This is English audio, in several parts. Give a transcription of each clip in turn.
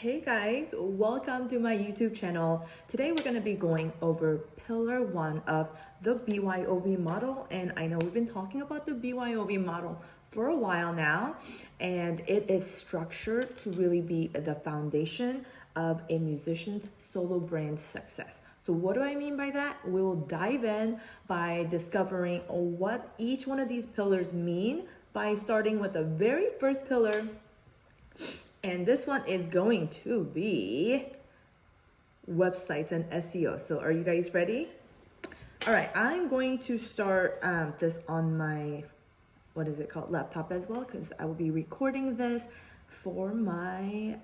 Hey guys, welcome to my YouTube channel. Today we're going to be going over pillar 1 of the BYOB model, and I know we've been talking about the BYOB model for a while now, and it is structured to really be the foundation of a musician's solo brand success. So what do I mean by that? We'll dive in by discovering what each one of these pillars mean by starting with the very first pillar. And this one is going to be websites and SEO. So are you guys ready? All right, I'm going to start this on my, laptop as well, because I will be recording this for my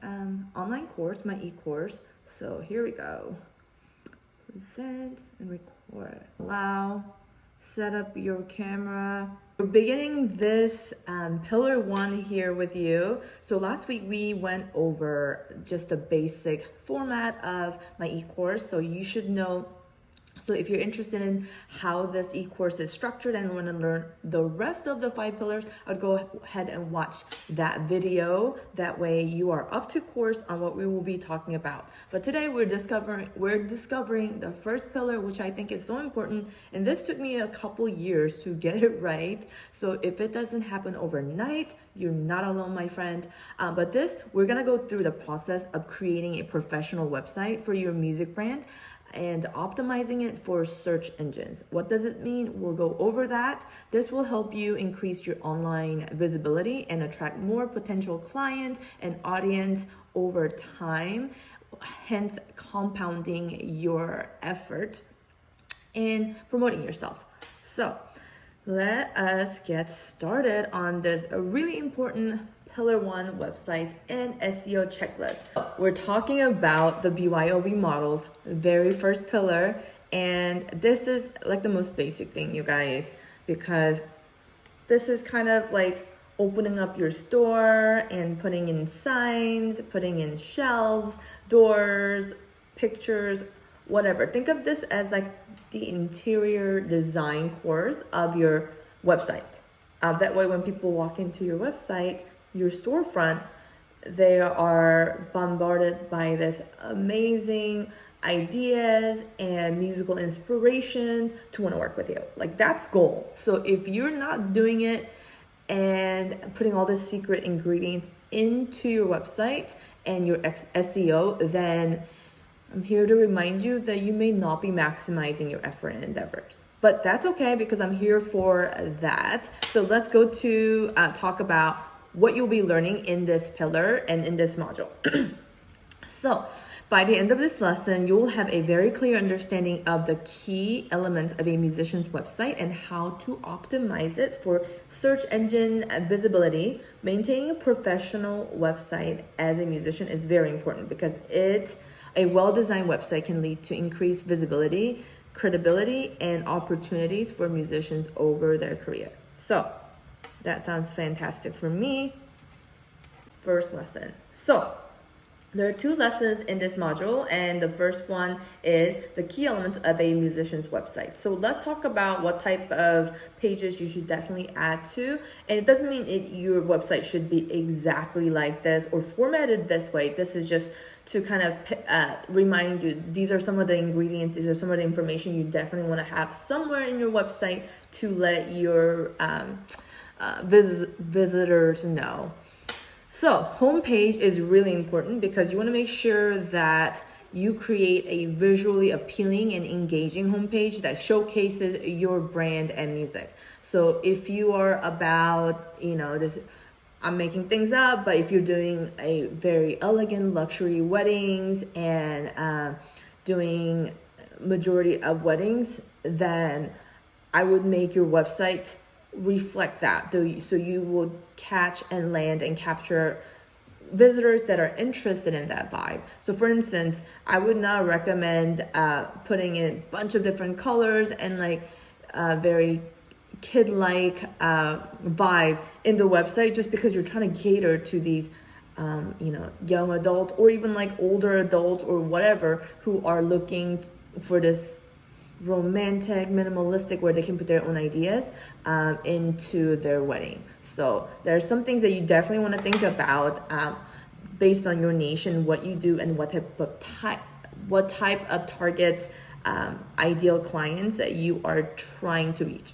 online course, my e-course. So here we go. Present and record. Allow. Set up your camera. We're beginning this pillar 1 here with you. So last week we went over just a basic format of my e-course. So you should know. So if you're interested in how this e-course is structured and want to learn the rest of the 5 pillars, I'd go ahead and watch that video. That way you are up to course on what we will be talking about. But today we're discovering the first pillar, which I think is so important. And this took me a couple years to get it right. So if it doesn't happen overnight, you're not alone, my friend. But we're going to go through the process of creating a professional website for your music brand and optimizing it for search engines. What does it mean? We'll go over that. This will help you increase your online visibility and attract more potential clients and audience over time, hence compounding your effort and promoting yourself. So let us get started on this really important Pillar 1 website and SEO checklist. We're talking about the BYOB model's very first pillar, and this is like the most basic thing, you guys, because this is kind of like opening up your store and putting in signs, putting in shelves, doors, pictures, whatever. Think of this as like the interior design course of your website. That way when people walk into your website, your storefront, they are bombarded by this amazing ideas and musical inspirations to want to work with you. Like, that's goal. So if you're not doing it and putting all this secret ingredients into your website and your SEO, then I'm here to remind you that you may not be maximizing your effort and endeavors. But that's okay, because I'm here for that. So let's go to talk about what you'll be learning in this pillar and in this module. So by the end of this lesson, you will have a very clear understanding of the key elements of a musician's website and how to optimize it for search engine visibility. Maintaining a professional website as a musician is very important, because a well-designed website can lead to increased visibility, credibility, and opportunities for musicians over their career. So that sounds fantastic for me. First lesson. So there are 2 lessons in this module, and the first one is the key elements of a musician's website. So let's talk about what type of pages you should definitely add to. And it doesn't mean your website should be exactly like this or formatted this way. This is just to kind of remind you, these are some of the ingredients, these are some of the information you definitely want to have somewhere in your website to let your visitors know. So homepage is really important, because you want to make sure that you create a visually appealing and engaging homepage that showcases your brand and music. So if you are about, this, I'm making things up, but if you're doing a very elegant luxury weddings and doing majority of weddings, then I would make your website reflect that, so you will catch and land and capture visitors that are interested in that vibe. So for instance, I would not recommend putting in a bunch of different colors and like very kid-like vibes in the website, just because you're trying to cater to these young adults or even like older adults or whatever, who are looking for this romantic, minimalistic, where they can put their own ideas into their wedding. So there's some things that you definitely want to think about. based on your nation, what you do, and what type of target ideal clients that you are trying to reach.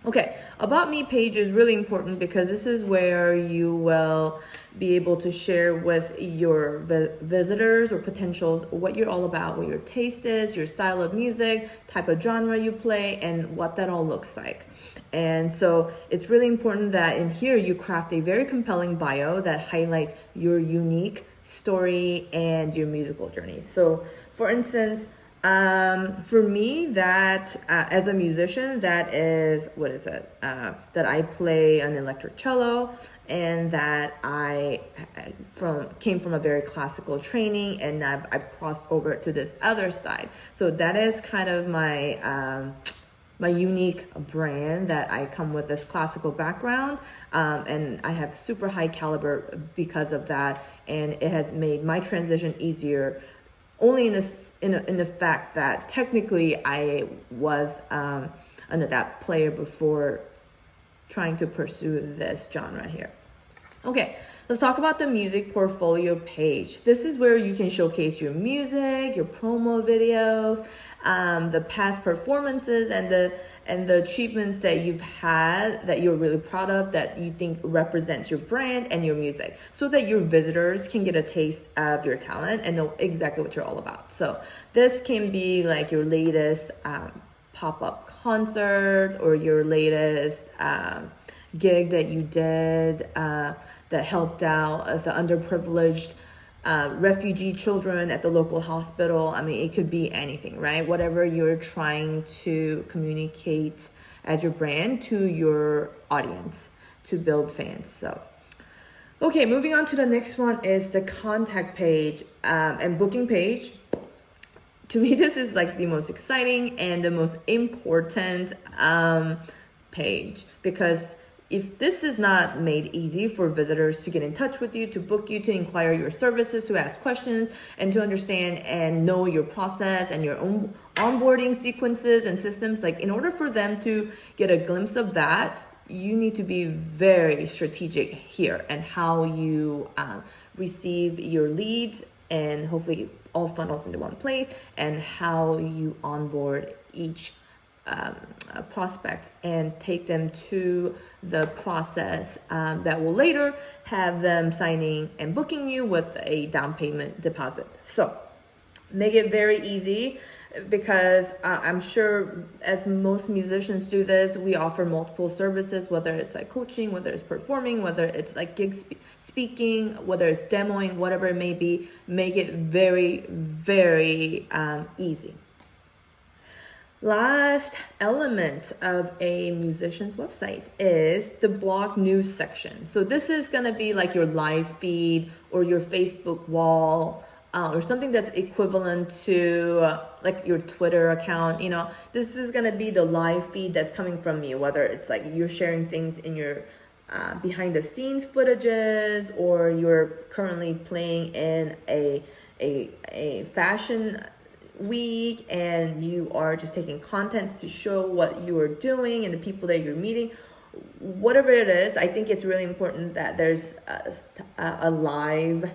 Okay, about me page is really important because this is where you will be able to share with your visitors or potentials what you're all about, what your taste is, your style of music, type of genre you play, and what that all looks like. And so it's really important that in here you craft a very compelling bio that highlights your unique story and your musical journey. So for instance, for me, that as a musician, that is that I play an electric cello, and that I came from a very classical training, and I've crossed over to this other side. So that is kind of my my unique brand, that I come with this classical background, and I have super high caliber because of that, and it has made my transition easier. Only in the fact that technically I was an adapt player before trying to pursue this genre here. Okay, let's talk about the music portfolio page. This is where you can showcase your music, your promo videos, the past performances, and the achievements that you've had that you're really proud of, that you think represents your brand and your music, so that your visitors can get a taste of your talent and know exactly what you're all about. So this can be like your latest pop-up concert, or your latest gig that you did that helped out the underprivileged refugee children at the local hospital. I mean, it could be anything, right? Whatever you're trying to communicate as your brand to your audience to build fans. So, okay, moving on to the next one is the contact page and booking page. To me, this is like the most exciting and the most important page, because if this is not made easy for visitors to get in touch with you, to book you, to inquire your services, to ask questions, and to understand and know your process and your own onboarding sequences and systems, like in order for them to get a glimpse of that, you need to be very strategic here and how you receive your leads, and hopefully all funnels into one place, and how you onboard each prospect and take them to the process that will later have them signing and booking you with a down payment deposit. So make it very easy, because I'm sure as most musicians do this, we offer multiple services, whether it's like coaching, whether it's performing, whether it's like gig speaking, whether it's demoing, whatever it may be. Make it very, very easy. Last element of a musician's website is the blog news section. So this is going to be like your live feed or your Facebook wall, or something that's equivalent to like your Twitter account. You know, this is going to be the live feed that's coming from you, whether it's like you're sharing things in your behind the scenes footages, or you're currently playing in a fashion week and you are just taking content to show what you are doing and the people that you're meeting. Whatever it is, I think it's really important that there's a live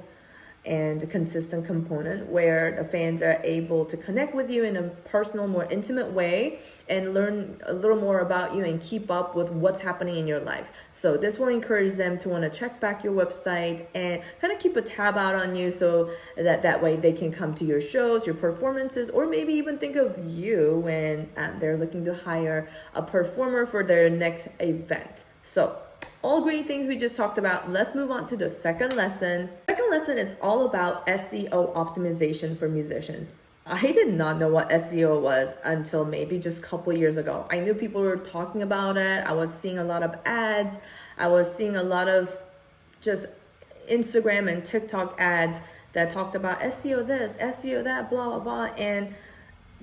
and consistent component where the fans are able to connect with you in a personal, more intimate way, and learn a little more about you and keep up with what's happening in your life. So this will encourage them to want to check back your website and kind of keep a tab out on you, so that way they can come to your shows, your performances, or maybe even think of you when they're looking to hire a performer for their next event. So all great things we just talked about. Let's move on to the second lesson. Second lesson is all about SEO optimization for musicians. I did not know what SEO was until maybe just a couple years ago. I knew people were talking about it. I was seeing a lot of ads. I was seeing a lot of just Instagram and TikTok ads that talked about SEO this, SEO that, blah, blah, blah. And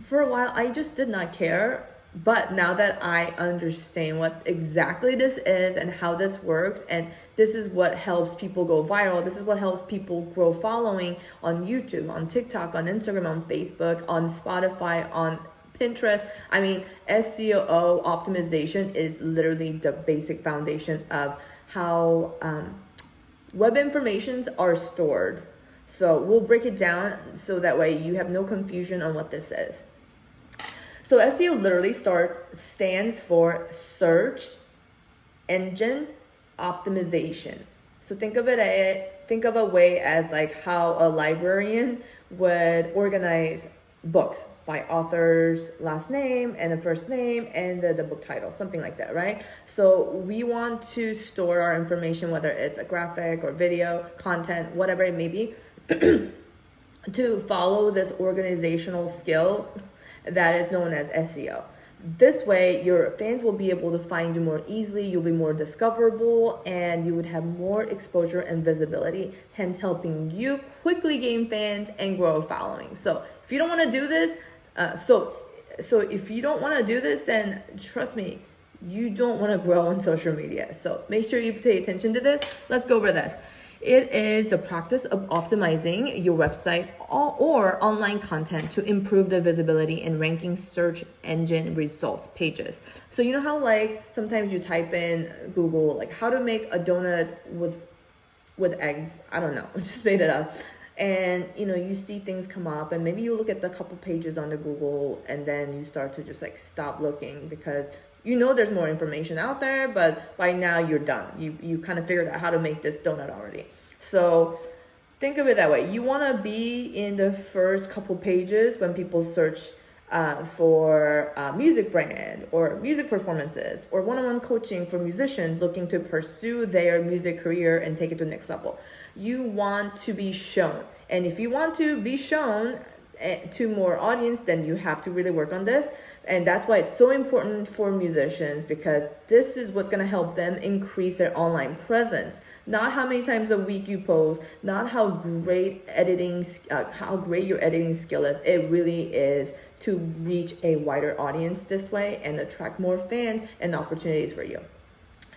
for a while, I just did not care. But now that I understand what exactly this is and how this works, and this is what helps people go viral, this is what helps people grow following on YouTube, on TikTok, on Instagram, on Facebook, on Spotify, on Pinterest. I mean, SEO optimization is literally the basic foundation of how Web informations are stored. So we'll break it down so that way you have no confusion on what this is. So SEO literally stands for search engine optimization. So think of a way as like how a librarian would organize books by author's last name and the first name and the book title, something like that, right? So we want to store our information, whether it's a graphic or video, content, whatever it may be, to follow this organizational skill that is known as SEO. This way, your fans will be able to find you more easily, you'll be more discoverable, and you would have more exposure and visibility, hence helping you quickly gain fans and grow a following. So if you don't want to do this, if you don't want to do this, then trust me, you don't want to grow on social media. So make sure you pay attention to this. Let's go over this. It is the practice of optimizing your website or online content to improve the visibility and ranking search engine results pages. So you know how like sometimes you type in Google like how to make a donut with eggs. I don't know, just made it up. And you know, you see things come up and maybe you look at the couple pages on the Google and then you start to just like stop looking because you know there's more information out there, but by now you're done. You kind of figured out how to make this donut already. So think of it that way. You want to be in the first couple pages when people search for music brand or music performances or one-on-one coaching for musicians looking to pursue their music career and take it to the next level. You want to be shown. And if you want to be shown to more audience, then you have to really work on this. And that's why it's so important for musicians, because this is what's going to help them increase their online presence. Not how many times a week you post, not how great your editing skill is. It really is to reach a wider audience this way and attract more fans and opportunities for you.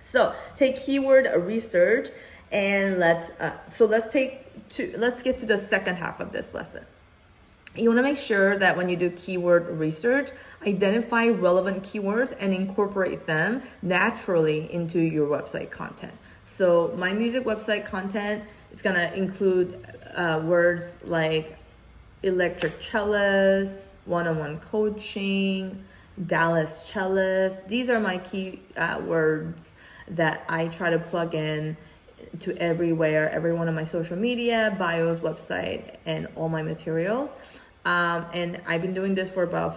So take keyword research, and let's get to the second half of this lesson. You want to make sure that when you do keyword research, identify relevant keywords and incorporate them naturally into your website content. So my music website content, it's going to include words like electric cellist, one-on-one coaching, Dallas cellist. These are my key words that I try to plug in to every one of my social media, bios, website, and all my materials. And I've been doing this for about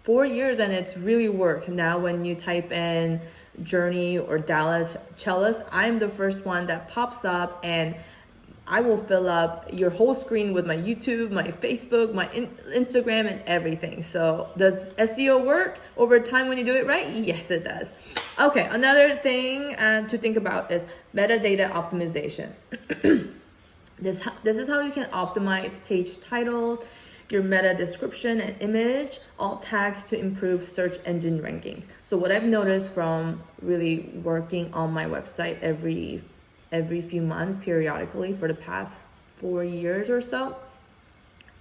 4 years and it's really worked. Now when you type in Journey or Dallas cellist, I'm the first one that pops up, and I will fill up your whole screen with my YouTube, my Facebook, my Instagram, and everything. So does SEO work over time when you do it right? Yes, it does. Okay, another thing to think about is metadata optimization. This is how you can optimize page titles, your meta description and image, alt tags to improve search engine rankings. So what I've noticed from really working on my website every few months periodically for the past 4 years or so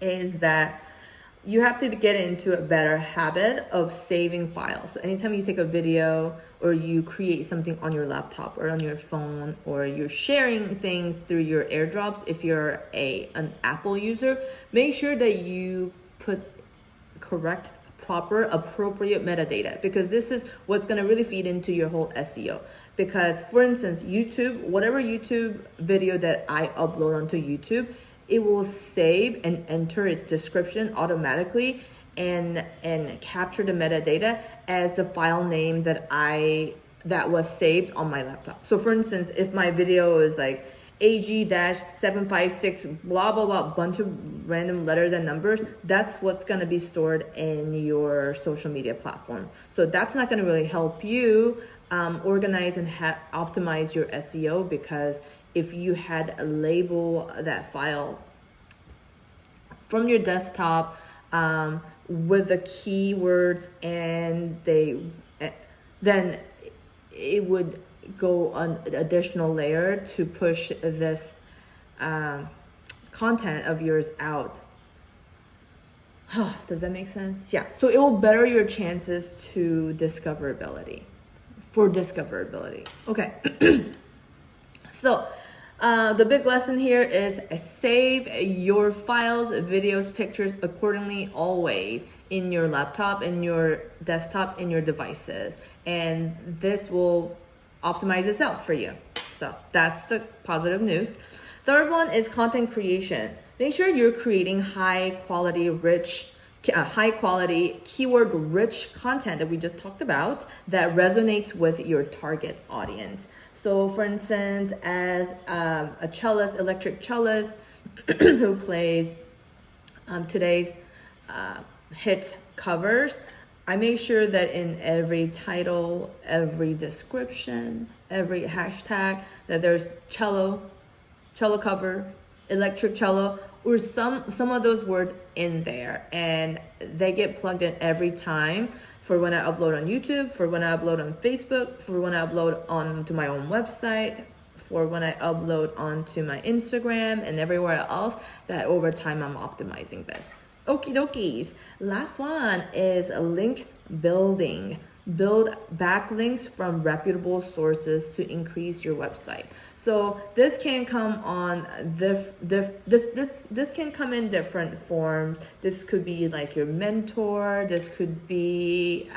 is that you have to get into a better habit of saving files. So anytime you take a video or you create something on your laptop or on your phone, or you're sharing things through your airdrops, if you're an Apple user, make sure that you put correct, proper, appropriate metadata, because this is what's going to really feed into your whole SEO. Because for instance, YouTube, whatever YouTube video that I upload onto YouTube, it will save and enter its description automatically and capture the metadata as the file name that was saved on my laptop. So for instance, if my video is like AG-756 blah blah blah, bunch of random letters and numbers, that's what's going to be stored in your social media platform. So that's not going to really help you organize and optimize your SEO, because if you had a label that file from your desktop with the keywords, and then it would go an additional layer to push this content of yours out. Does that make sense? Yeah. So it will better your chances to discoverability. Okay. So The big lesson here is save your files, videos, pictures accordingly always in your laptop, in your desktop, in your devices. And this will optimize itself for you. So that's the positive news. Third one is content creation. Make sure you're creating high quality, keyword rich content that we just talked about that resonates with your target audience. So for instance, as a cellist, electric cellist who plays today's hit covers, I make sure that in every title, every description, every hashtag, that there's cello cover, electric cello, or some of those words in there, and they get plugged in every time for when I upload on YouTube, for when I upload on Facebook, for when I upload onto my own website, for when I upload onto my Instagram and everywhere else, that over time I'm optimizing this. Okie dokies. Last one is link building. Build backlinks from reputable sources to increase your website. So this can come on this can come in different forms. This could be like your mentor. This could be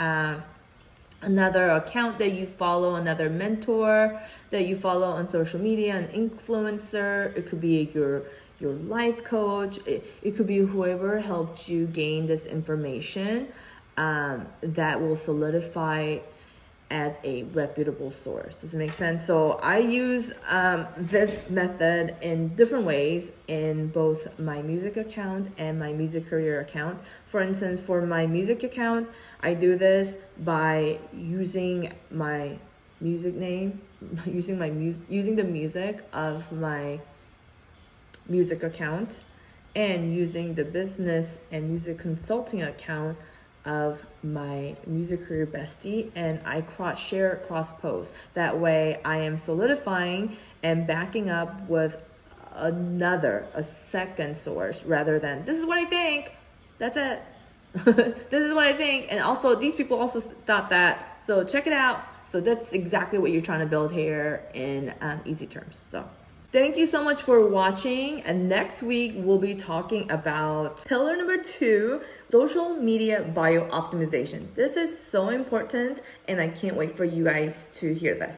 another account that you follow, another mentor that you follow on social media, an influencer. It could be your life coach. It could be whoever helped you gain this information that will solidify as a reputable source. Does it make sense? So I use this method in different ways in both my music account and my music career account. For instance, for my music account, I do this by using my music name, using the music of my music account, and using the business and music consulting account of my music career bestie, and I cross-share, cross-post. That way I am solidifying and backing up with a second source, rather than this is what I think, that's it. This is what I think, and also these people also thought that, so check it out. So that's exactly what you're trying to build here in easy terms. So thank you so much for watching, and next week we'll be talking about pillar number 2, social media bio optimization. This is so important, and I can't wait for you guys to hear this.